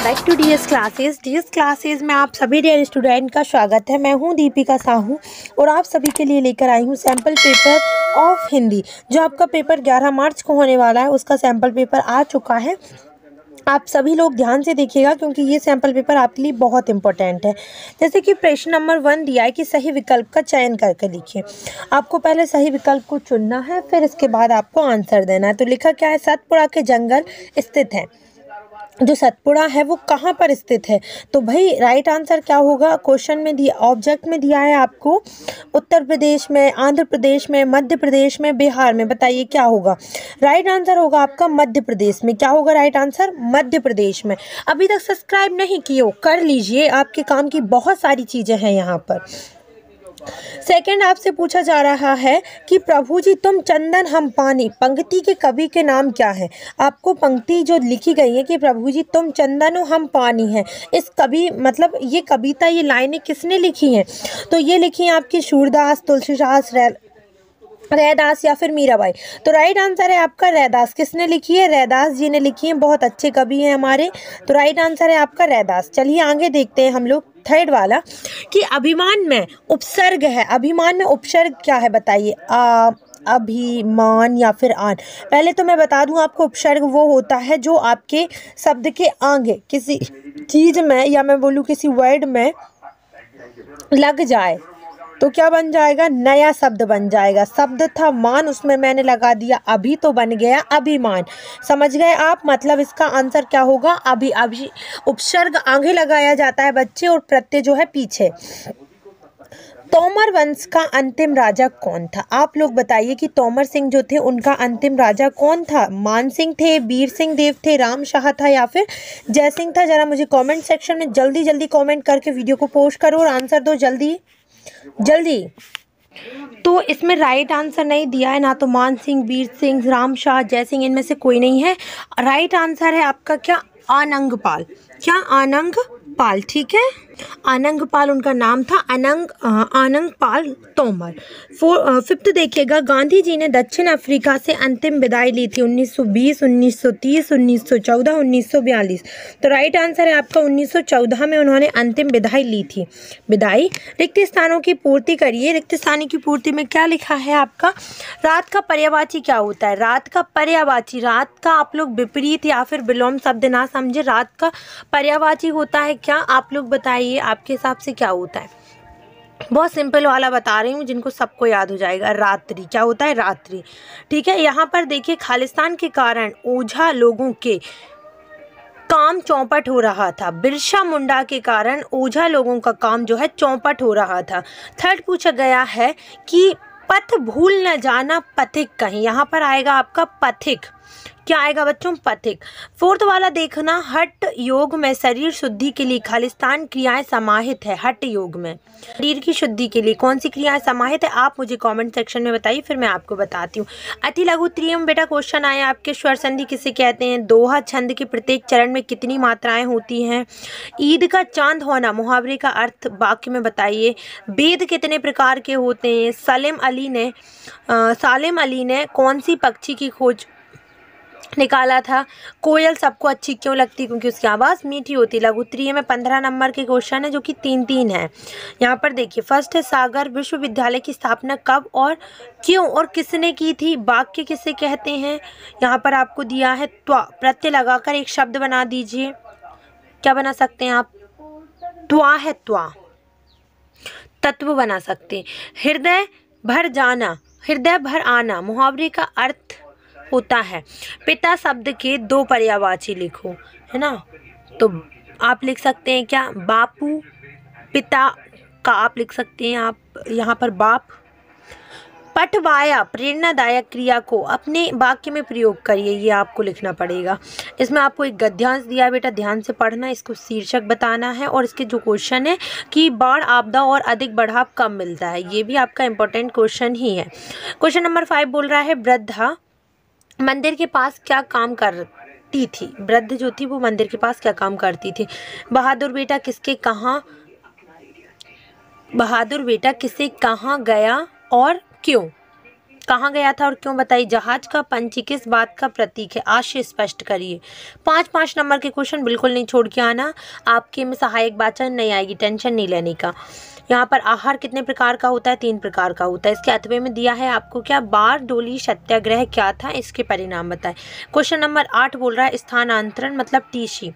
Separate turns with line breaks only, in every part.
Back to DS classes में आप सभी डियर स्टूडेंट का स्वागत है। मैं हूं दीपिका साहू और आप सभी के लिए लेकर आई हूं सैम्पल पेपर ऑफ हिंदी। जो आपका पेपर 11 मार्च को होने वाला है उसका सैम्पल पेपर आ चुका है। आप सभी लोग ध्यान से देखिएगा क्योंकि ये सैम्पल पेपर आपके लिए बहुत इंपॉर्टेंट है। जैसे कि प्रश्न नंबर 1 दिया है कि सही विकल्प का चयन करके लिखिए। आपको पहले सही विकल्प को चुनना है, फिर इसके बाद आपको आंसर देना है। तो लिखा क्या है, सतपुड़ा के जंगल स्थित है। जो सतपुड़ा है वो कहाँ पर स्थित है? तो भाई राइट आंसर क्या होगा? क्वेश्चन में दिया, ऑब्जेक्ट में दिया है आपको उत्तर प्रदेश में, आंध्र प्रदेश में, मध्य प्रदेश में, बिहार में। बताइए क्या होगा? राइट आंसर होगा आपका मध्य प्रदेश में। क्या होगा राइट आंसर? मध्य प्रदेश में। अभी तक सब्सक्राइब नहीं किए हो, कर लीजिए, आपके काम की बहुत सारी चीज़ें हैं यहाँ पर। सेकंड आपसे पूछा जा रहा है कि प्रभु जी तुम चंदन हम पानी, पंक्ति के कवि के नाम क्या है? आपको पंक्ति जो लिखी गई है कि प्रभु जी तुम चंदन हम पानी है, इस कवि मतलब ये कविता, ये लाइनें किसने लिखी हैं? तो ये लिखी है आपकी सूरदास, तुलसीदास, रैदास या फिर मीराबाई। तो राइट आंसर है आपका रैदास। किसने लिखी है? रैदास जी ने लिखी है। बहुत अच्छे कवि हैं हमारे। तो राइट आंसर है आपका रैदास। चलिए आगे देखते हैं हम लोग थर्ड वाला कि अभिमान में उपसर्ग है। अभिमान में उपसर्ग क्या है बताइए? अभिमान या फिर आन। पहले तो मैं बता दूं आपको, उपसर्ग वो होता है जो आपके शब्द के आगे किसी चीज़ में या मैं बोलूँ किसी वर्ड में लग जाए तो क्या बन जाएगा? नया शब्द बन जाएगा। शब्द था मान, उसमें मैंने लगा दिया अभी, तो बन गया अभिमान। समझ गए आप? मतलब इसका आंसर क्या होगा? अभी उपसर्ग आगे लगाया जाता है बच्चे और प्रत्यय जो है पीछे। तोमर वंश का अंतिम राजा कौन था? आप लोग बताइए कि तोमर सिंह जो थे उनका अंतिम राजा कौन था? मान सिंह थे, वीर सिंह देव थे, राम शाह था या फिर जय सिंह था? जरा मुझे कमेंट सेक्शन में जल्दी जल्दी कमेंट करके वीडियो को पोस्ट करो और आंसर दो जल्दी जल्दी। तो इसमें राइट आंसर नहीं दिया है, ना तो मान सिंह, वीर सिंह, राम शाह, जय सिंह, इनमें से कोई नहीं है। राइट आंसर है आपका क्या? आनंगपाल। क्या? आनंगपाल। ठीक है, आनंगपाल उनका नाम था, आनंगपाल तोमर। फिफ्थ देखिएगा, गांधी जी ने दक्षिण अफ्रीका से अंतिम विदाई ली थी 1920, 1930, 1914, 1942। तो राइट आंसर है आपका 1914 में उन्होंने अंतिम विदाई ली थी। विदाई। रिक्त स्थानों की पूर्ति करिए। रिक्त स्थानों की पूर्ति में क्या लिखा है आपका? रात का पर्यायवाची क्या होता है? रात का पर्यायवाची, रात का आप लोग विपरीत या फिर विलोम शब्द ना समझे, रात का पर्यायवाची होता है क्या? आप लोग बताइए आपके हिसाब से क्या होता है? बहुत सिंपल वाला बता रही हूँ जिनको सबको याद हो जाएगा। रात्रि। क्या होता है? रात्रि। ठीक है, यहाँ पर देखिए, खालिस्तान के कारण ओझा लोगों के काम चौपट हो रहा था। बिरसा मुंडा के कारण ओझा लोगों का काम जो है चौपट हो रहा था। थर्ड पूछा गया है कि पथ भूल न जाना पथिक कहीं। यहाँ पर आएगा आपका पथिक। क्या आएगा बच्चों? पथिक। फोर्थ वाला देखना, हठ योग में शरीर शुद्धि के लिए खालिस्तान क्रियाएं समाहित है। हठ योग में शरीर की शुद्धि के लिए कौन सी क्रियाएं समाहित है? आप मुझे कमेंट सेक्शन में बताइए, फिर मैं आपको बताती हूँ। अति लघु त्रियम बेटा क्वेश्चन आया आपके, स्वर संधि किसे कहते हैं? दोहा छंद के प्रत्येक चरण में कितनी मात्राएं होती हैं? ईद का चांद होना, मुहावरे का अर्थ वाक्य में बताइए। वेद कितने प्रकार के होते हैं? सालिम अली ने कौन सी पक्षी की खोज निकाला था? कोयल सबको अच्छी क्यों लगती? क्योंकि उसकी आवाज़ मीठी होती। लघु त्रिय में 15 नंबर के क्वेश्चन है जो कि 3-3 है। यहाँ पर देखिए, फर्स्ट है सागर विश्वविद्यालय की स्थापना कब और क्यों और किसने की थी? वाक्य किसे कहते हैं? यहाँ पर आपको दिया है त्वा। प्रत्यय लगाकर एक शब्द बना दीजिए। क्या बना सकते हैं आप? त्वा है, त्वा। तत्व बना सकते हैं। हृदय भर जाना, हृदय भर आना, मुहावरे का अर्थ होता है। पिता शब्द के 2 पर्यायवाची लिखो, है ना? तो आप लिख सकते हैं क्या? बापू। पिता का आप लिख सकते हैं आप यहाँ पर बाप। पठवाया, प्रेरणादायक क्रिया को अपने वाक्य में प्रयोग करिए, ये आपको लिखना पड़ेगा। इसमें आपको एक गद्यांश दिया है बेटा, ध्यान से पढ़ना, इसको शीर्षक बताना है और इसके जो क्वेश्चन है कि बाढ़, आपदा और अधिक बढ़ाव कब मिलता है, ये भी आपका इंपॉर्टेंट क्वेश्चन ही है। क्वेश्चन नंबर 5 बोल रहा है, वृद्धा मंदिर के पास क्या काम करती थी? वृद्ध जो थी वो मंदिर के पास क्या काम करती थी? बहादुर बेटा किसे कहाँ गया और क्यों? कहाँ गया था और क्यों, बताइए। जहाज का पंछी किस बात का प्रतीक है, आशय स्पष्ट करिए। 5 नंबर के क्वेश्चन बिल्कुल नहीं छोड़ के आना, आपके में सहायक वाचन नहीं आएगी, टेंशन नहीं लेने का। यहाँ पर आहार कितने प्रकार का होता है, 3 प्रकार का होता है। इसके अथवे में दिया है आपको क्या, बारडोली सत्याग्रह क्या था, इसके परिणाम बताएं। क्वेश्चन नंबर 8 बोल रहा है स्थानांतरण मतलब टीसी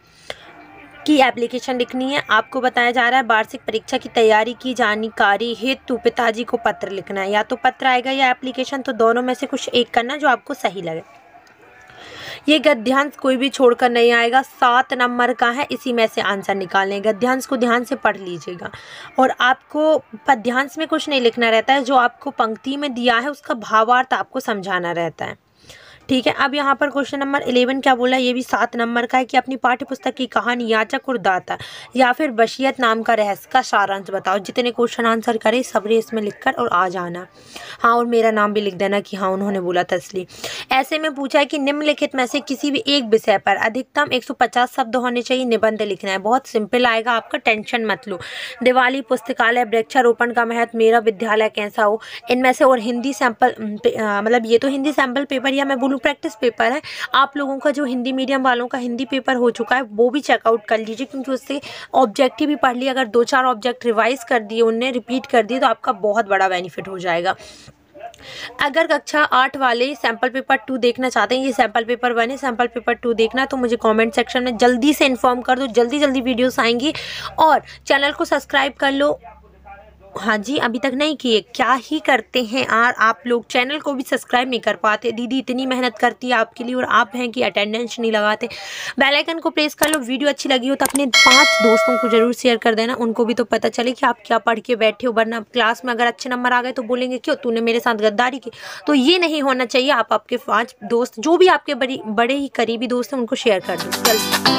की एप्लीकेशन लिखनी है। आपको बताया जा रहा है वार्षिक परीक्षा की तैयारी की जानकारी हेतु पिताजी को पत्र लिखना है। या तो पत्र आएगा या एप्लीकेशन, तो दोनों में से कुछ एक करना जो आपको सही लगे। ये गद्यांश कोई भी छोड़कर नहीं आएगा, 7 नंबर का है, इसी में से आंसर निकालने। गद्यांश को ध्यान से पढ़ लीजिएगा और आपको पद्यांश में कुछ नहीं लिखना रहता है, जो आपको पंक्ति में दिया है उसका भावार्थ आपको समझाना रहता है, ठीक है। अब यहाँ पर क्वेश्चन नंबर 11 क्या बोला, ये भी 7 नंबर का है कि अपनी पाठ्य पुस्तक की कहानी याचक और दाता या फिर वसीयत नाम का रहस्य का सारांश बताओ। जितने क्वेश्चन आंसर करे सब रेस में लिखकर और आ जाना। हाँ, और मेरा नाम भी लिख देना कि हाँ उन्होंने बोला था इसलिए। ऐसे में पूछा है कि निम्नलिखित में से किसी भी एक विषय पर अधिकतम 150 शब्द होने चाहिए, निबंध लिखना है। बहुत सिंपल आएगा आपका, टेंशन मत लो। दिवाली, पुस्तकालय, वृक्षारोपण का महत्व, मेरा विद्यालय कैसा हो, इनमें से। और हिंदी सैंपल मतलब ये तो हिंदी सैंपल पेपर या मैं बोलूँ प्रैक्टिस पेपर है। आप लोगों का जो हिंदी मीडियम वालों का हिंदी पेपर हो चुका है वो भी चेकआउट कर लीजिए, क्योंकि उससे ऑब्जेक्टिव भी पढ़ लिया। अगर 2-4 ऑब्जेक्ट रिवाइज कर दिए, उन्हें रिपीट कर दिए, तो आपका बहुत बड़ा बेनिफिट हो जाएगा। अगर कक्षा 8 वाले सैंपल पेपर 2 देखना चाहते हैं, ये सैंपल पेपर 1 है, सैंपल पेपर 2 देखना, तो मुझे कमेंट सेक्शन में जल्दी से इन्फॉर्म कर दो। जल्दी वीडियोस आएंगी और चैनल को सब्सक्राइब कर लो। हाँ जी, अभी तक नहीं किए, क्या ही करते हैं यार आप लोग, चैनल को भी सब्सक्राइब नहीं कर पाते। दीदी इतनी मेहनत करती है आपके लिए और आप हैं कि अटेंडेंस नहीं लगाते। बेल आइकन को प्रेस कर लो। वीडियो अच्छी लगी हो तो अपने 5 दोस्तों को जरूर शेयर कर देना, उनको भी तो पता चले कि आप क्या पढ़ के बैठे हो। वरना क्लास में अगर अच्छे नंबर आ गए तो बोलेंगे क्यों तूने मेरे साथ गद्दारी की, तो ये नहीं होना चाहिए। आप आपके 5 दोस्त जो भी आपके बड़े ही करीबी दोस्त हैं उनको शेयर कर दो जल्दी।